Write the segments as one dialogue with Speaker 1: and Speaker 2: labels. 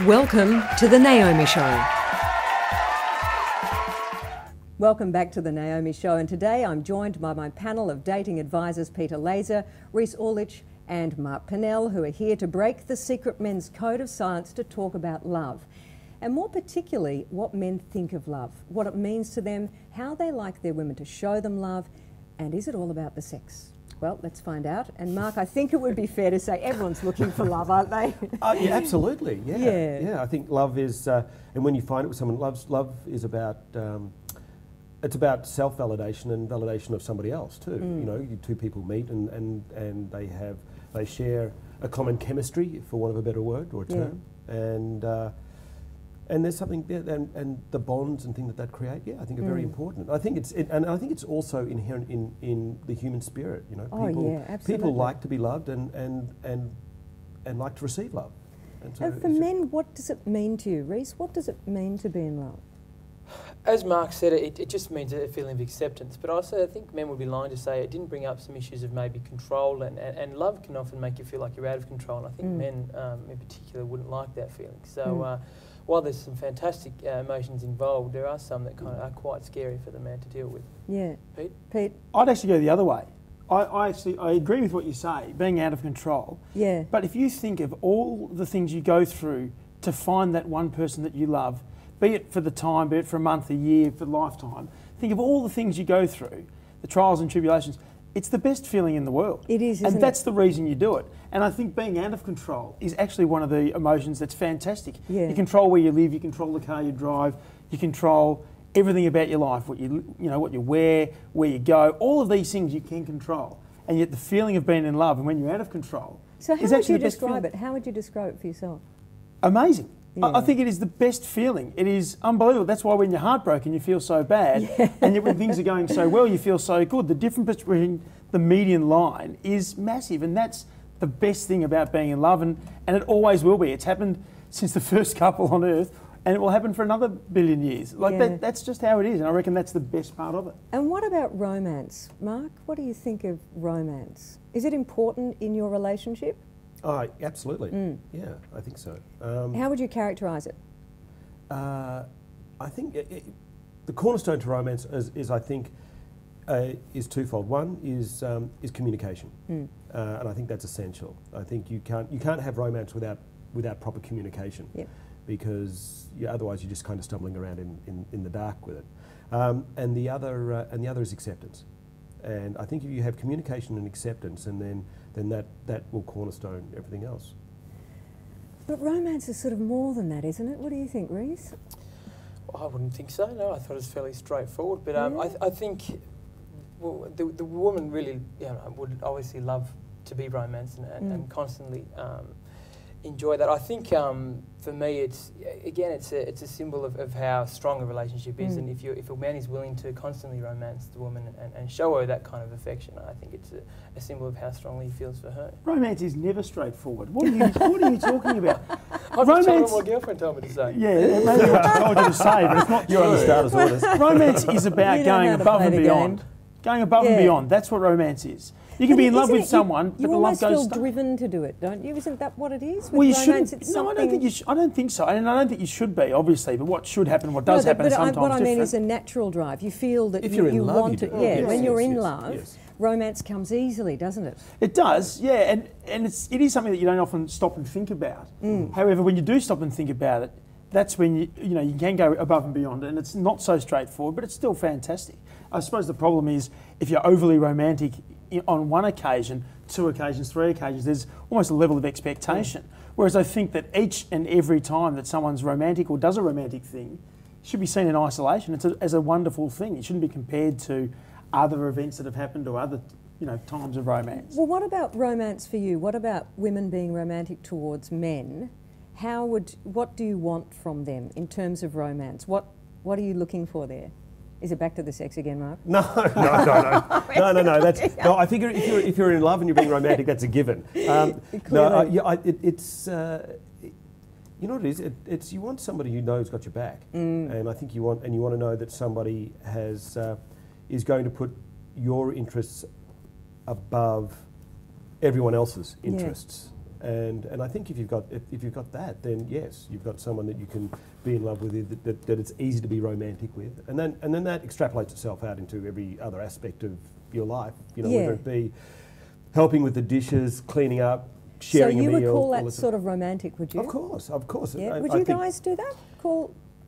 Speaker 1: Welcome to The Naomi Show.
Speaker 2: Welcome back to The Naomi Show, and today I'm joined by my panel of dating advisors, Pete Lazer, Rhys Uhlich and Mark Pennell, who are here to break the secret men's code of silence to talk about love. And more particularly, what men think of love, what it means to them, how they like their women to show them love, and is it all about the sex? Well, let's find out. And Mark, I think it would be fair to say everyone's looking for love, aren't they?
Speaker 3: Yeah, absolutely. Yeah.
Speaker 2: Yeah.
Speaker 3: I think love is, and when you find it with someone, love is about, it's about self-validation and validation of somebody else too. You know, two people meet and they share a common chemistry, for want of a better word or a term, and there's something, and the bonds and things that create, I think are very important. I think I think it's also inherent in the human spirit. You know, people like to be loved and like to receive love. And so
Speaker 2: for men, what does it mean to you, Rhys? What does it mean to be in love?
Speaker 4: As Mark said, it just means a feeling of acceptance. But also, I think men would be lying to say it didn't bring up some issues of maybe control, and love can often make you feel like you're out of control. And I think men, in particular, wouldn't like that feeling. So. While there's some fantastic emotions involved, there are some that kind of are quite scary for the man to deal with.
Speaker 2: Yeah.
Speaker 4: Pete?
Speaker 5: I'd actually go the other way. I agree with what you say, being out of control.
Speaker 2: Yeah.
Speaker 5: But if you think of all the things you go through to find that one person that you love, be it for the time, be it for a month, a year, for a lifetime, think of all the things you go through, the trials and tribulations. It's the best feeling in the world.
Speaker 2: It is, isn't
Speaker 5: and that's the reason you do it. And I think being out of control is actually one of the emotions that's fantastic.
Speaker 2: Yeah.
Speaker 5: You control where you live, you control the car you drive, you control everything about your life, what you wear, where you go. All of these things you can control. And yet the feeling of being in love and when you're out of control
Speaker 2: So how
Speaker 5: is
Speaker 2: would
Speaker 5: actually
Speaker 2: you
Speaker 5: the best
Speaker 2: describe
Speaker 5: feeling.
Speaker 2: it? How would you describe it for yourself?
Speaker 5: Amazing.
Speaker 2: Yeah.
Speaker 5: I think it is the best feeling. It is unbelievable. That's why when you're heartbroken, you feel so bad. And yet when things are going so well, you feel so good. The difference between the median line is massive. And that's the best thing about being in love. And it always will be. It's happened since the first couple on Earth. And it will happen for another billion years. That's just how it is. And I reckon that's the best part of it.
Speaker 2: And what about romance? Mark, what do you think of romance? Is it important in your relationship?
Speaker 3: Oh, absolutely. Yeah, I think so.
Speaker 2: How would you characterise it?
Speaker 3: I think the cornerstone to romance is I think, is twofold. One is communication, and I think that's essential. I think you can't have romance without proper communication, because otherwise you're just kind of stumbling around in the dark with it. And the other is acceptance. And I think if you have communication and acceptance, and then that will cornerstone everything else.
Speaker 2: But romance is sort of more than that, isn't it? What do you think, Rhys?
Speaker 4: Well, I wouldn't think so. No, I thought it was fairly straightforward. But I think the woman really would obviously love to be romanced and constantly enjoy that. I think for me, it's a symbol of how strong a relationship is, and if a man is willing to constantly romance the woman and show her that kind of affection, I think it's a symbol of how strongly he feels for her.
Speaker 5: Romance is never straightforward. What are you talking about?
Speaker 4: I'm just telling what my girlfriend told me to say.
Speaker 5: Yeah, maybe what I told you to say, but it's not
Speaker 3: You're on the
Speaker 5: true.
Speaker 3: starter's orders.
Speaker 5: Romance is about going above and beyond. Going above and beyond. That's what romance is. You can be in love with someone, but the love goes.
Speaker 2: You almost feel driven to do it, don't you? Isn't that what it is?
Speaker 5: Well, you
Speaker 2: romance,
Speaker 5: shouldn't. No, I don't think you. I don't think so, and I don't think you should be, obviously. But what should happen, what does happen, sometimes
Speaker 2: what I mean
Speaker 5: different.
Speaker 2: is a natural drive. You feel that
Speaker 3: If you're in love,
Speaker 2: want
Speaker 3: you
Speaker 2: it.
Speaker 3: do.
Speaker 2: Yeah,
Speaker 3: Yes,
Speaker 2: when you're
Speaker 3: yes,
Speaker 2: in
Speaker 3: yes,
Speaker 2: love,
Speaker 3: yes.
Speaker 2: romance comes easily, doesn't it?
Speaker 5: It does, yeah, and it is something that you don't often stop and think about. However, when you do stop and think about it, that's when you can go above and beyond, and it's not so straightforward, but it's still fantastic. I suppose the problem is if you're overly romantic on one occasion, 2 occasions, 3 occasions, there's almost a level of expectation. Whereas I think that each and every time that someone's romantic or does a romantic thing should be seen in isolation. It's as a wonderful thing. It shouldn't be compared to other events that have happened or other times of romance.
Speaker 2: Well, what about romance for you? What about women being romantic towards men? What do you want from them in terms of romance? What are you looking for there? Is it back to the sex again, Mark?
Speaker 3: No. I think if you're in love and you're being romantic, that's a given. It's you know what it is. It's you want somebody who knows got your back, and I think you want to know that somebody is going to put your interests above everyone else's interests. And I think if you've got that, then yes, you've got someone that you can be in love with, that it's easy to be romantic with, and then that extrapolates itself out into every other aspect of your life. You know, whether it be helping with the dishes, cleaning up, sharing a meal.
Speaker 2: So you would call that sort of romantic, would you?
Speaker 3: Of course, of course.
Speaker 2: Yeah. Would you guys do that?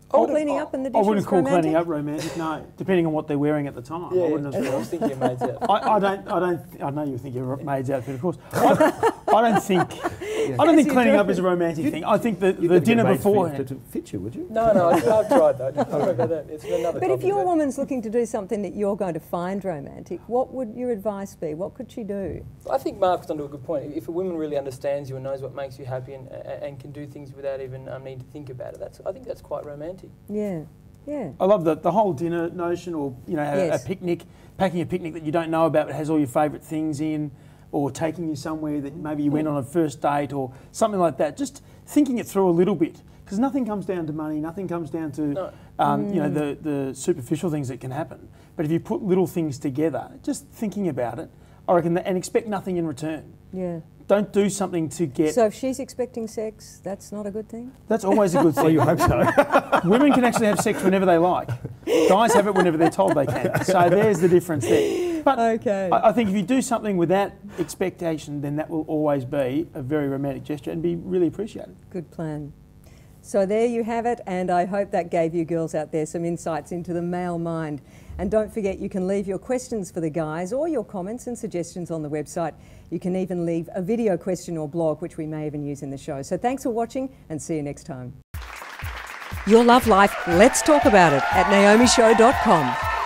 Speaker 2: Cleaning up and the dishes
Speaker 5: I wouldn't call
Speaker 2: romantic?
Speaker 5: cleaning up romantic, no. Depending on what they're wearing at the time.
Speaker 4: Yeah,
Speaker 5: I wouldn't
Speaker 4: I was thinking your maid's outfit.
Speaker 5: I know you think your maid's outfit, of course. I don't think cleaning up is a romantic thing. I think that the dinner beforehand.
Speaker 3: To fit you, would you?
Speaker 4: No, I've tried that. Don't worry about that. It's another
Speaker 2: But if
Speaker 4: topic,
Speaker 2: your woman's looking to do something that you're going to find romantic, what would your advice be? What could she do?
Speaker 4: I think Mark's onto a good point. If a woman really understands you and knows what makes you happy and can do things without even needing to think about it, I think that's quite romantic.
Speaker 2: Yeah. Yeah.
Speaker 5: I love the whole dinner notion, or a picnic, packing a picnic that you don't know about but has all your favourite things in, or taking you somewhere that maybe you went on a first date or something like that. Just thinking it through a little bit, because nothing comes down to money, nothing comes down to the superficial things that can happen. But if you put little things together, just thinking about it, I reckon, and expect nothing in return.
Speaker 2: Yeah.
Speaker 5: Don't do something to get...
Speaker 2: So if she's expecting sex, that's not a good thing?
Speaker 5: That's always a good thing.
Speaker 3: Well, you hope so.
Speaker 5: Women can actually have sex whenever they like. Guys have it whenever they're told they can. So there's the difference there. But I think if you do something without expectation, then that will always be a very romantic gesture and be really appreciated.
Speaker 2: Good plan. So there you have it, and I hope that gave you girls out there some insights into the male mind. And don't forget, you can leave your questions for the guys or your comments and suggestions on the website. You can even leave a video question or blog, which we may even use in the show. So thanks for watching, and see you next time.
Speaker 1: Your love life, let's talk about it at naomishow.com.